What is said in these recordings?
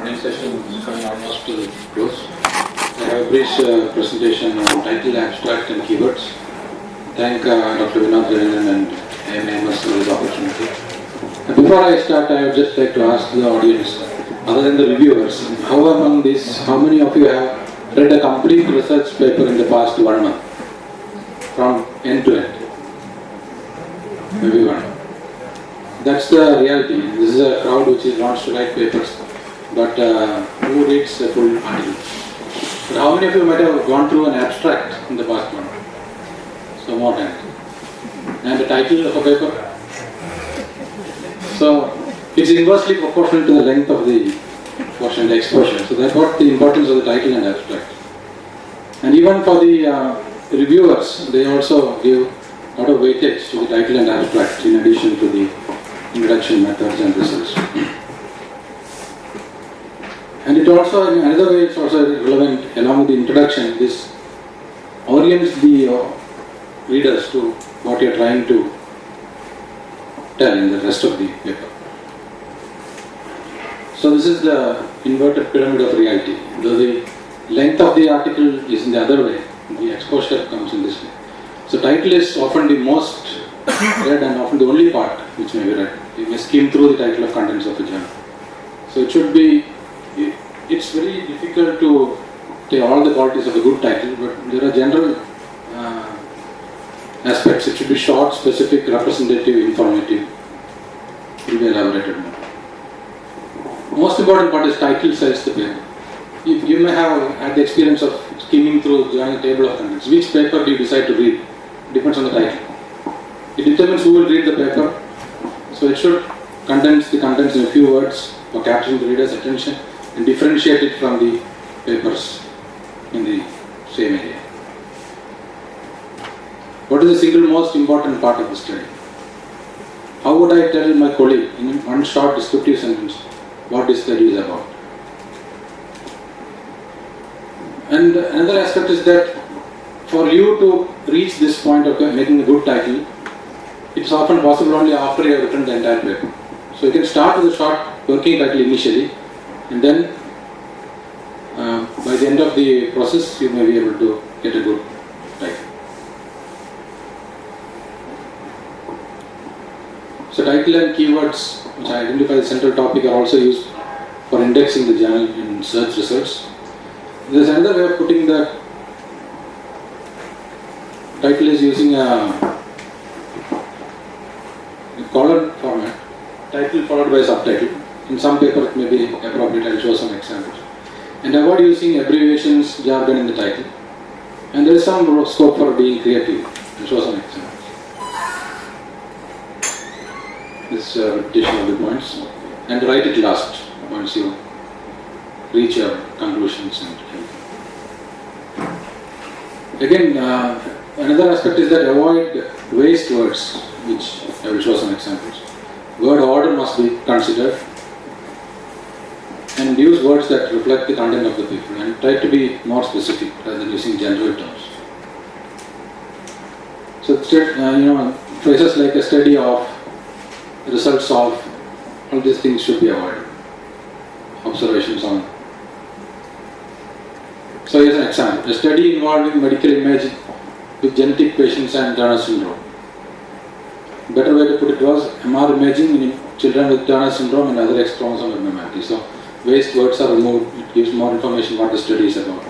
morning session is coming almost to the close. I have a brief presentation on title, abstract and keywords. Thank Dr. Vinod Jayanan and AMS for this opportunity. And before I start, I would just like to ask the audience, other than the reviewers, how many of you have read a complete research paper in the past 1 month? From end to end? Maybe one. That's the reality. This is a crowd which is wants to write papers, but who reads a full article? But how many of you might have gone through an abstract in the past one? So more than. And the title of a paper? So it's inversely proportional to the length of the portion, the exposure. So that's what the importance of the title and abstract. And even for the reviewers, they also give a lot of weightage to the title and abstract in addition to the introduction, methods and results. And it also, in another way, it's also relevant along with the introduction. This orients the readers to what you're trying to tell in the rest of the paper. So this is the inverted pyramid of reality. Though the length of the article is in the other way, the exposure comes in this way. So title is often the most read and often the only part which may be read. You may skim through the title of contents of a journal. So it should be, it's very difficult to take all the qualities of a good title, but there are general aspects. It should be short, specific, representative, informative. It will be elaborated more. Most important part is title sells the paper. You may have had the experience of skimming through journal table of contents. Which paper do you decide to read? Depends on the title. It determines who will read the paper. So it should condense the contents in a few words for capturing the reader's attention and differentiate it from the papers in the same area. What is the single most important part of the study? How would I tell my colleague in one short descriptive sentence what this study is about? And another aspect is that for you to reach this point of making a good title, it's often possible only after you have written the entire paper. So you can start with a short working title initially, and then by the end of the process you may be able to get a good title. So title and keywords which identify the central topic are also used for indexing the journal in search results. There is another way of putting the title is using a column format, title followed by subtitle. In some paper it may be appropriate. I'll show some examples. And avoid using abbreviations, jargon in the title. And there is some scope for being creative. I'll show some examples. This repetition of the points. And write it last once you reach your conclusions and again, another aspect is that avoid waste words, which I will show some examples. Word order must be considered and use words that reflect the content of the paper and try to be more specific rather than using general terms. So phrases like a study of, results of, all these things should be avoided. Observations on. So here's an example. A study involving medical imaging with genetic patients and Turner syndrome. Better way to put it was MR imaging in children with Turner syndrome and other X chromosome abnormalities. So waste words are removed. It gives more information what the study is about.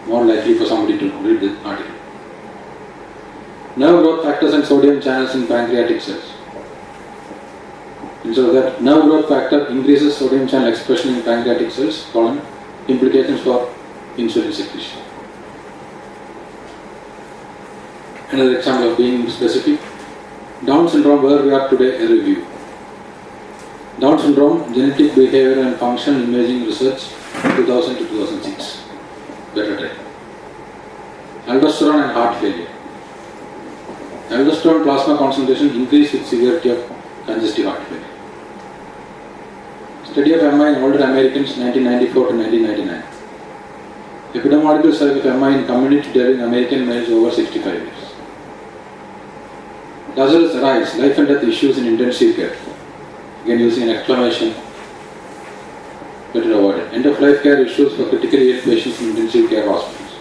More likely for somebody to read the article. Nerve growth factors and sodium channels in pancreatic cells. Instead of that, nerve growth factor increases sodium channel expression in pancreatic cells, implications for insulin secretion. Another example of being specific. Down syndrome, where we are today, a review. Down syndrome, genetic behavior and function imaging research, 2000 to 2006. Better title. Aldosterone and heart failure. Aldosterone plasma concentration increased with severity of congestive heart failure. Study of MI in older Americans, 1994 to 1999. Epidemiological study of MI in community-dwelling American males over 65 years. Lazarus Arise, life and death issues in intensive care. Again using an exclamation, better avoid it. end-of-life care issues for critically ill patients in intensive care hospitals.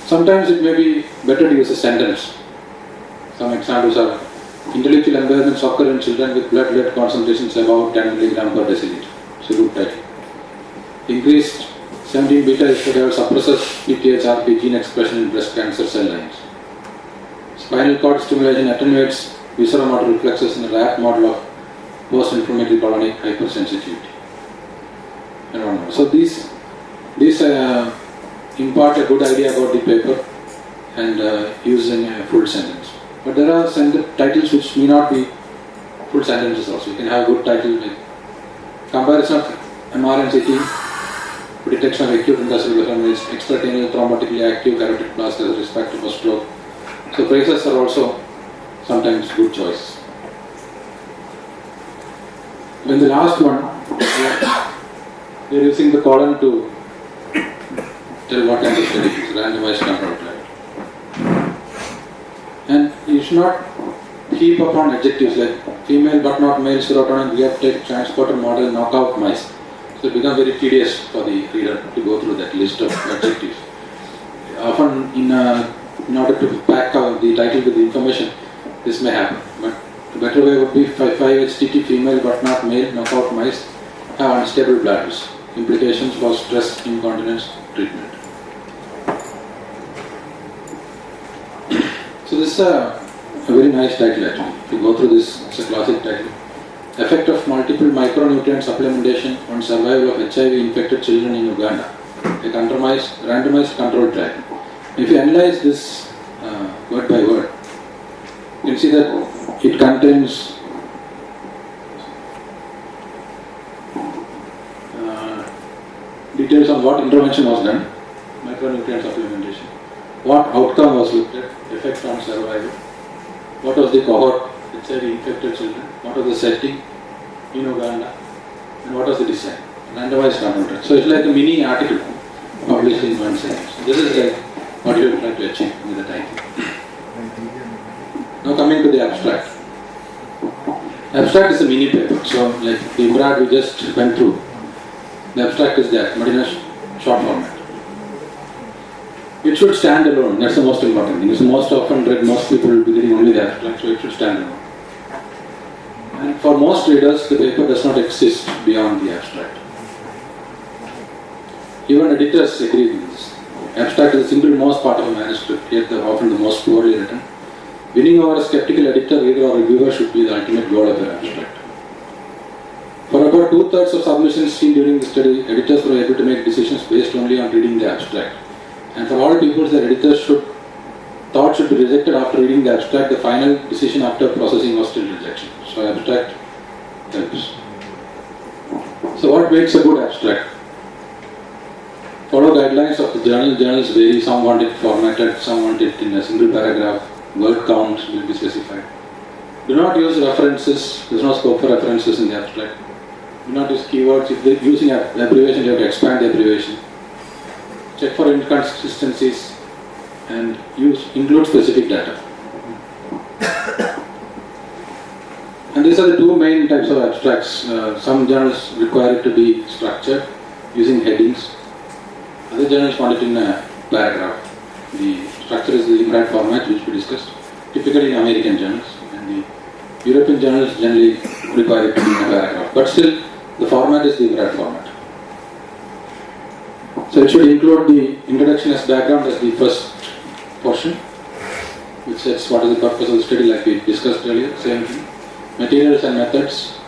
Sometimes it may be better to use a sentence. Some examples are intellectual impairments occur in children with blood lead concentrations above 10 mg per deciliter. It's a good title. Increased 17 beta estradiol suppresses PTH-RP gene expression in breast cancer cell lines. Spinal cord stimulation attenuates visceral reflexes in a rat model of post-inflammatory colonic hypersensitivity. So these impart a good idea about the paper and using a full sentence. But there are titles which may not be full sentences also. You can have a good title like comparison of MR and CT for detection of acute industrial hemorrhage, extracranial thrombotically active carotid blast as a risk factor for stroke. So phrases are also sometimes good choice. Then the last one, they are using the column to tell what kind of study it is, randomized control trial. And you should not keep upon adjectives like female but not male serotonin reuptake transporter model knockout mice. So it becomes very tedious for the reader to go through that list of adjectives. Often in order to pack the title with the information, this may happen. But the better way would be 5-HTT female but not male knockout mice have unstable bladders. Implications for stress incontinence treatment. So this is a very nice title actually. If you go through this, it's a classic title. Effect of multiple micronutrient supplementation on survival of HIV infected children in Uganda. A randomized control trial. If you analyze this word by word, you can see that it contains details on what intervention was done, micronutrient supplementation, what outcome was looked at, effect on survival, what was the cohort, HIV infected children, what was the setting in Uganda, and what was the design, randomized control trial. So it's like a mini article published in one sentence. This is like what you try to achieve with the title. Now coming to the abstract. Abstract is a mini paper. So like the IMRAD we just went through, the abstract is there, but in a short format. It should stand alone. That's the most important thing. It's most often read, most people will be getting only the abstract, so it should stand alone. And for most readers, the paper does not exist beyond the abstract. Even editors agree with this. Abstract is the single most part of a manuscript, yet they're often the most poorly written. Winning over a skeptical editor, reader or reviewer should be the ultimate goal of an abstract. For about 2/3 of submissions seen during the study, editors were able to make decisions based only on reading the abstract. And for all people, the editors should be rejected after reading the abstract. The final decision after processing was still rejection. So abstract helps. So what makes a good abstract? Follow guidelines of the journal. Journals vary. Some want it formatted, some want it in a single paragraph. Word count will be specified. Do not use references. There is no scope for references in the abstract. Do not use keywords. If they are using an abbreviation, you have to expand the abbreviation. Check for inconsistencies and include specific data. And these are the two main types of abstracts. Some journals require it to be structured using headings. Other journals want it in a paragraph. The structure is the IMRAD format which we discussed, typically in American journals, and the European journals generally require it to be in a paragraph. But still, the format is the IMRAD format. So it should include the introduction as background as the first portion, which sets what is the purpose of the study like we discussed earlier, same thing. Materials and methods,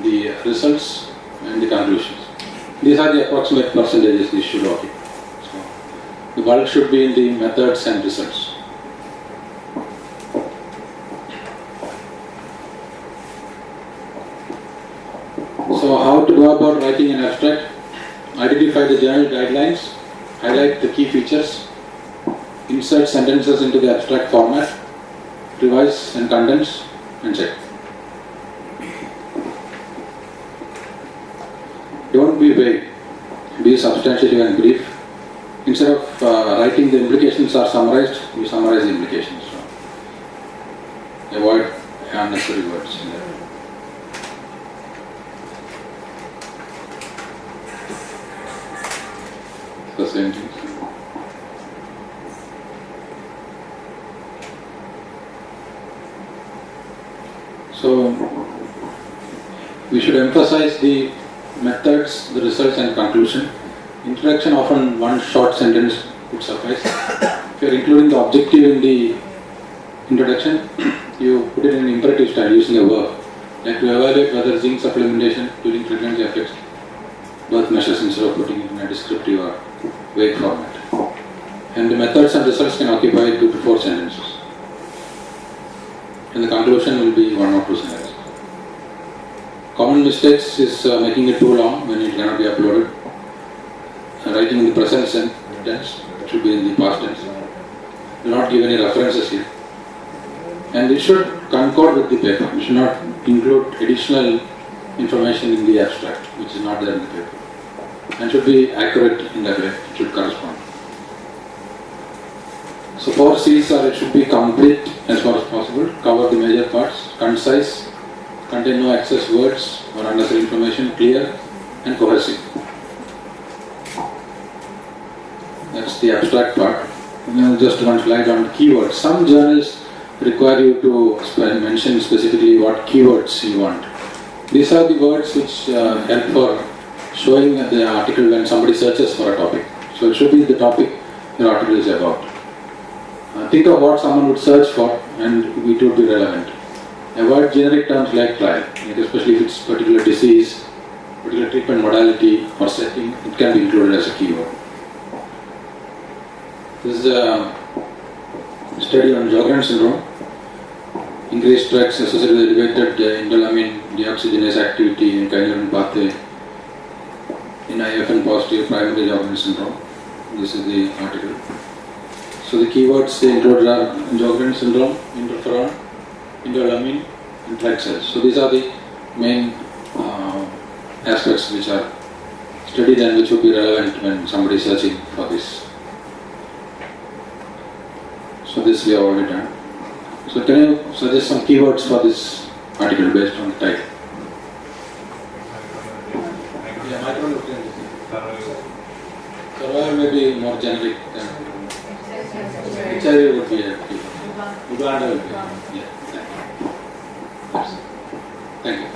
the results and the conclusions. These are the approximate percentages this should occupy. So the bulk should be in the methods and results. So how to go about writing an abstract? Identify the journal guidelines, highlight the key features, insert sentences into the abstract format, revise and condense, and check. Don't be vague, be substantiative and brief. Instead of writing the implications are summarized, you summarize the implications. So avoid unnecessary words in there. the same thing. So we should emphasize the methods, the results and conclusion. Introduction, often one short sentence would suffice. If you are including the objective in the introduction, you put it in an imperative style using a verb. Like to evaluate whether zinc supplementation during pregnancy affects birth measures instead of putting it in a descriptive or vague format. And the methods and results can occupy 2 to 4 sentences. And the conclusion will be 1 or 2 sentences. Common mistakes is making it too long when it cannot be uploaded. Writing in the present tense, it should be in the past tense. Do not give any references here. And it should concord with the paper. You should not include additional information in the abstract, which is not there in the paper. And should be accurate in that way. It should correspond. So 4 C's are, it should be complete as far as possible, cover the major parts, concise, contain no excess words or unnecessary information, clear and cohesive. That's the abstract part. Now just one slide on keywords. Some journals require you to mention specifically what keywords you want. These are the words which help for showing the article when somebody searches for a topic. So it should be the topic your article is about. Think of what someone would search for and it would be relevant. Avoid generic terms like trial, especially if it's particular disease, particular treatment modality or setting, it can be included as a keyword. This is a study on Sjogren's syndrome. Increased stress associated with elevated indolamine deoxygenase activity in kynurenine pathway in IFN positive primary Sjogren's syndrome. This is the article. So the keywords they include are Sjogren's syndrome, interferon, indolamine, and blood cells. So these are the main aspects which are studied and which would be relevant when somebody is searching for this. So this we have already done. So can you suggest some keywords for this article based on the title? Yeah, micronutrient. Survival may be more generic than HIV would be a keyword. Uganda would be. Yeah. Thank you.